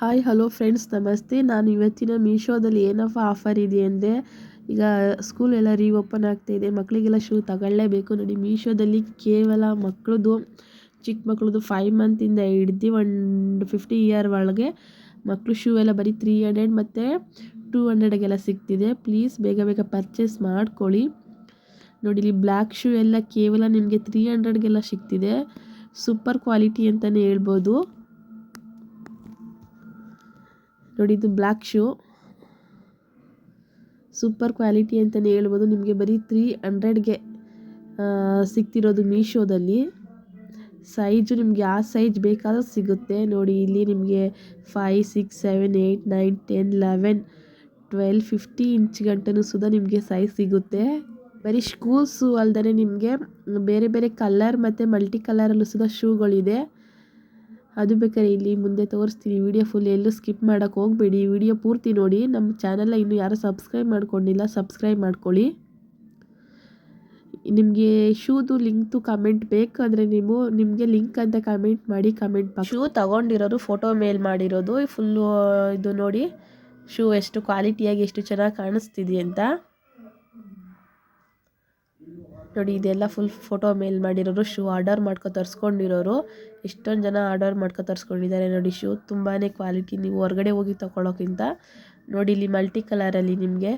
Hi hello friends, ನಮಸ್ತೆ. ನಾನು ಇವತ್ತಿನ ಮೀಶೋದಲ್ಲಿ ಏನಪ್ಪ ಆಫರ್ ಇದೆ ಅಂದರೆ, ಈಗ ಸ್ಕೂಲ್ ಎಲ್ಲ ರೀಓಪನ್ ಆಗ್ತಾಯಿದೆ, ಮಕ್ಕಳಿಗೆಲ್ಲ ಶೂ ತಗೊಳ್ಳೇಬೇಕು. ನೋಡಿ, ಮೀಶೋದಲ್ಲಿ ಕೇವಲ ಮಕ್ಕಳದು, ಚಿಕ್ಕ ಮಕ್ಕಳದು 5 ಮಂತಿಂದ ಹಿಡ್ದು ಒಂದು 50 ಇಯರ್ ಒಳಗೆ ಮಕ್ಕಳು ಶೂ ಎಲ್ಲ ಬರೀ 300 ಮತ್ತು 200ಗೆಲ್ಲ ಸಿಗ್ತಿದೆ. ಪ್ಲೀಸ್ ಬೇಗ ಬೇಗ ಪರ್ಚೇಸ್ ಮಾಡ್ಕೊಳ್ಳಿ. ನೋಡಿ, ಇಲ್ಲಿ ಬ್ಲ್ಯಾಕ್ ಶೂ ಎಲ್ಲ ಕೇವಲ ನಿಮಗೆ 300ಗೆಲ್ಲ ಸಿಗ್ತಿದೆ. ಸೂಪರ್ ಕ್ವಾಲಿಟಿ ಅಂತಲೇ ಹೇಳ್ಬೋದು. ನೋಡಿ, ಇದು ಬ್ಲ್ಯಾಕ್ ಶೂ ಸೂಪರ್ ಕ್ವಾಲಿಟಿ ಅಂತಲೇ ಹೇಳ್ಬೋದು. ನಿಮಗೆ ಬರೀ 300ಗೆ ಸಿಗ್ತಿರೋದು ಮೀಶೋದಲ್ಲಿ. ಸೈಜು ನಿಮಗೆ ಯಾವ ಸೈಜ್ ಬೇಕಾದರೂ ಸಿಗುತ್ತೆ. ನೋಡಿ, ಇಲ್ಲಿ ನಿಮಗೆ 5, 6, 7, 8, 9, 10, 11, 12, 15 ಇಂಚ್ ಗಂಟನೂ ಸುಧಾ ನಿಮಗೆ ಸೈಜ್ ಸಿಗುತ್ತೆ. ಬರೀ ಶೂಸು ಅಲ್ಲದೆ ನಿಮಗೆ ಬೇರೆ ಬೇರೆ ಕಲರ್ ಮತ್ತು ಮಲ್ಟಿ ಕಲರಲ್ಲೂ ಸುಧಾ ಶೂಗಳಿದೆ. ಅದು ಬೇಕಾದ್ರೆ ಇಲ್ಲಿ ಮುಂದೆ ತೋರಿಸ್ತೀನಿ. ವಿಡಿಯೋ ಫುಲ್ ಎಲ್ಲೂ ಸ್ಕಿಪ್ ಮಾಡೋಕ್ಕೆ ಹೋಗಬೇಡಿ, ವಿಡಿಯೋ ಪೂರ್ತಿ ನೋಡಿ. ನಮ್ಮ ಚಾನಲ್ನ ಇನ್ನೂ ಯಾರು ಸಬ್ಸ್ಕ್ರೈಬ್ ಮಾಡ್ಕೊಂಡಿಲ್ಲ, ಸಬ್ಸ್ಕ್ರೈಬ್ ಮಾಡ್ಕೊಳ್ಳಿ. ನಿಮಗೆ ಶೂದು ಲಿಂಕ್ದು ಕಮೆಂಟ್ ಬೇಕಂದರೆ ನಿಮಗೆ ಲಿಂಕ್ ಅಂತ ಕಮೆಂಟ್ ಮಾಡಿ. ಶೂ ತಗೊಂಡಿರೋರು ಫೋಟೋ ಮೇಲ್ ಮಾಡಿರೋದು ಫುಲ್ಲು ಇದು ನೋಡಿ, ಶೂ ಎಷ್ಟು ಕ್ವಾಲಿಟಿಯಾಗಿ ಎಷ್ಟು ಚೆನ್ನಾಗಿ ಕಾಣಿಸ್ತಿದೆ ಅಂತ ನೋಡಿ. ಇದೆಲ್ಲ ಫುಲ್ ಫೋಟೋ ಮೇಲ್ ಮಾಡಿರೋರು, ಶೂ ಆರ್ಡರ್ ಮಾಡ್ಕೊ ತರಿಸ್ಕೊಂಡಿರೋರು. ಎಷ್ಟೊಂದು ಜನ ಆರ್ಡರ್ ಮಾಡ್ಕೊ ತರಿಸ್ಕೊಂಡಿದ್ದಾರೆ ನೋಡಿ. ಶೂ ತುಂಬಾ ಕ್ವಾಲಿಟಿ, ನೀವು ಹೊರಗಡೆ ಹೋಗಿ ತೊಗೊಳೋಕ್ಕಿಂತ. ನೋಡಿ, ಇಲ್ಲಿ ಮಲ್ಟಿ ಕಲರಲ್ಲಿ ನಿಮಗೆ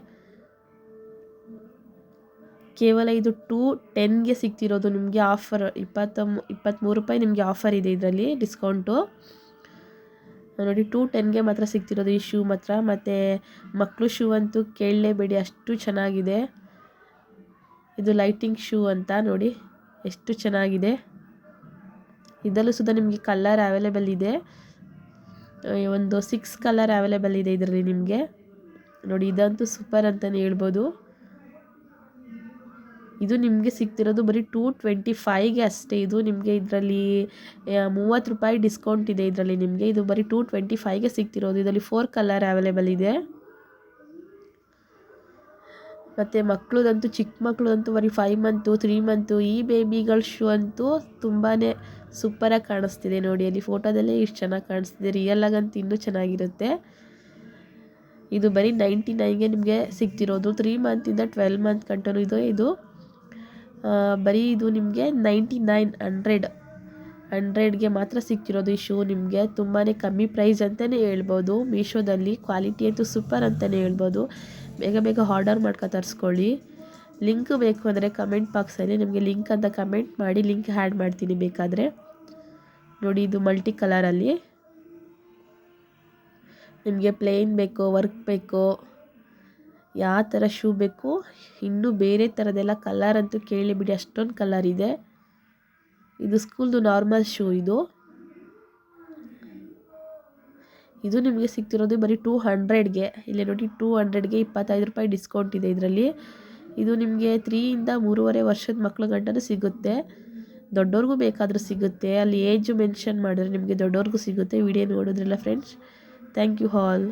ಕೇವಲ ಇದು 210ಗೆ ಸಿಗ್ತಿರೋದು. ನಿಮಗೆ ಆಫರ್ 23 ರೂಪಾಯಿ ನಿಮಗೆ ಆಫರ್ ಇದೆ ಇದರಲ್ಲಿ, ಡಿಸ್ಕೌಂಟು. ನೋಡಿ, 210ಗೆ ಮಾತ್ರ ಸಿಗ್ತಿರೋದು ಈ ಶೂ ಮಾತ್ರ. ಮತ್ತು ಮಕ್ಕಳು ಶೂ ಅಂತೂ ಕೇಳಲೇಬೇಡಿ, ಅಷ್ಟು ಚೆನ್ನಾಗಿದೆ. ಇದು ಲೈಟಿಂಗ್ ಶೂ ಅಂತ ನೋಡಿ, ಎಷ್ಟು ಚೆನ್ನಾಗಿದೆ. ಇದರಲ್ಲೂ ಸುಧಾ ನಿಮಗೆ ಕಲರ್ ಅವೈಲೇಬಲ್ ಇದೆ, ಒಂದು 6 ಕಲರ್ ಅವೈಲೇಬಲ್ ಇದೆ ಇದರಲ್ಲಿ ನಿಮಗೆ. ನೋಡಿ, ಇದಂತೂ ಸೂಪರ್ ಅಂತಲೇ ಹೇಳ್ಬೋದು. ಇದು ನಿಮಗೆ ಸಿಗ್ತಿರೋದು ಬರೀ 225ಗೆ ಅಷ್ಟೇ. ಇದು ನಿಮಗೆ ಇದರಲ್ಲಿ 30 ರೂಪಾಯಿ ಡಿಸ್ಕೌಂಟ್ ಇದೆ ಇದರಲ್ಲಿ ನಿಮಗೆ. ಇದು ಬರೀ 225ಗೆ ಸಿಗ್ತಿರೋದು. ಇದರಲ್ಲಿ 4 ಕಲರ್ ಅವೈಲೇಬಲ್ ಇದೆ. ಮತ್ತು ಮಕ್ಕಳದಂತೂ, ಚಿಕ್ಕ ಮಕ್ಕಳದಂತೂ ಬರೀ 5 ಮಂತು 3 ಮಂತು ಈ ಬೇಬಿಗಳ ಶೂ ಅಂತೂ ತುಂಬಾ ಸೂಪರಾಗಿ ಕಾಣಿಸ್ತಿದೆ. ನೋಡಿ, ಅಲ್ಲಿ ಫೋಟೋದಲ್ಲೇ ಇಷ್ಟು ಚೆನ್ನಾಗಿ ಕಾಣಿಸ್ತಿದೆ, ರಿಯಲಾಗಂತೂ ಇನ್ನೂ ಚೆನ್ನಾಗಿರುತ್ತೆ. ಇದು ಬರೀ 99ಗೆ ನಿಮಗೆ ಸಿಗ್ತಿರೋದು. 3 ಮಂತಿಂದ 12 ಮಂತ್ ಗಂಟನೂ ಇದು ಬರೀ ಇದು ನಿಮಗೆ 99 100ಗೆ ಮಾತ್ರ ಸಿಗ್ತಿರೋದು ಈ ಶೂ. ನಿಮಗೆ ತುಂಬಾ ಕಮ್ಮಿ ಪ್ರೈಸ್ ಅಂತಲೇ ಹೇಳ್ಬೋದು. ಮೀಶೋದಲ್ಲಿ ಕ್ವಾಲಿಟಿ ಅಂತೂ ಸೂಪರ್ ಅಂತಲೇ ಹೇಳ್ಬೋದು. ಬೇಗ ಬೇಗ ಆರ್ಡರ್ ಮಾಡ್ಕೊ ತರಿಸ್ಕೊಳ್ಳಿ. ಲಿಂಕ್ ಬೇಕು ಅಂದರೆ ಕಮೆಂಟ್ ಬಾಕ್ಸಲ್ಲಿ ನಿಮಗೆ ಲಿಂಕ್ ಅಂತ ಕಮೆಂಟ್ ಮಾಡಿ, ಲಿಂಕ್ ಆ್ಯಡ್ ಮಾಡ್ತೀನಿ ಬೇಕಾದರೆ. ನೋಡಿ, ಇದು ಮಲ್ಟಿ ಕಲರಲ್ಲಿ ನಿಮಗೆ ಪ್ಲೇನ್ ಬೇಕೋ, ವರ್ಕ್ ಬೇಕೋ, ಯಾವ ಥರ ಶೂ ಬೇಕು, ಇನ್ನೂ ಬೇರೆ ಥರದ್ದೆಲ್ಲ ಕಲರ್ ಅಂತೂ ಕೇಳಿಬಿಡಿ, ಅಷ್ಟೊಂದು ಕಲರ್ ಇದೆ. ಇದು ಸ್ಕೂಲ್ದು ನಾರ್ಮಲ್ ಶೂ. ಇದು ನಿಮಗೆ ಸಿಗ್ತಿರೋದು ಬರೀ 200ಗೆ. ಇಲ್ಲಿ ನೋಡಿ, 200ಗೆ 25 ರೂಪಾಯಿ ಡಿಸ್ಕೌಂಟ್ ಇದೆ ಇದರಲ್ಲಿ. ಇದು ನಿಮಗೆ 3 ಇಂದ 3.5 ವರ್ಷದ ಮಕ್ಳ ಗಂಟನೂ ಸಿಗುತ್ತೆ. ದೊಡ್ಡವ್ರಿಗೂ ಬೇಕಾದರೂ ಸಿಗುತ್ತೆ. ಅಲ್ಲಿ ಏಜು ಮೆನ್ಷನ್ ಮಾಡಿದ್ರೆ ನಿಮಗೆ ದೊಡ್ಡವ್ರಿಗೂ ಸಿಗುತ್ತೆ. ವಿಡಿಯೋ ನೋಡಿದ್ರಲ್ಲ ಫ್ರೆಂಡ್ಸ್, ಥ್ಯಾಂಕ್ ಯು ಆಲ್.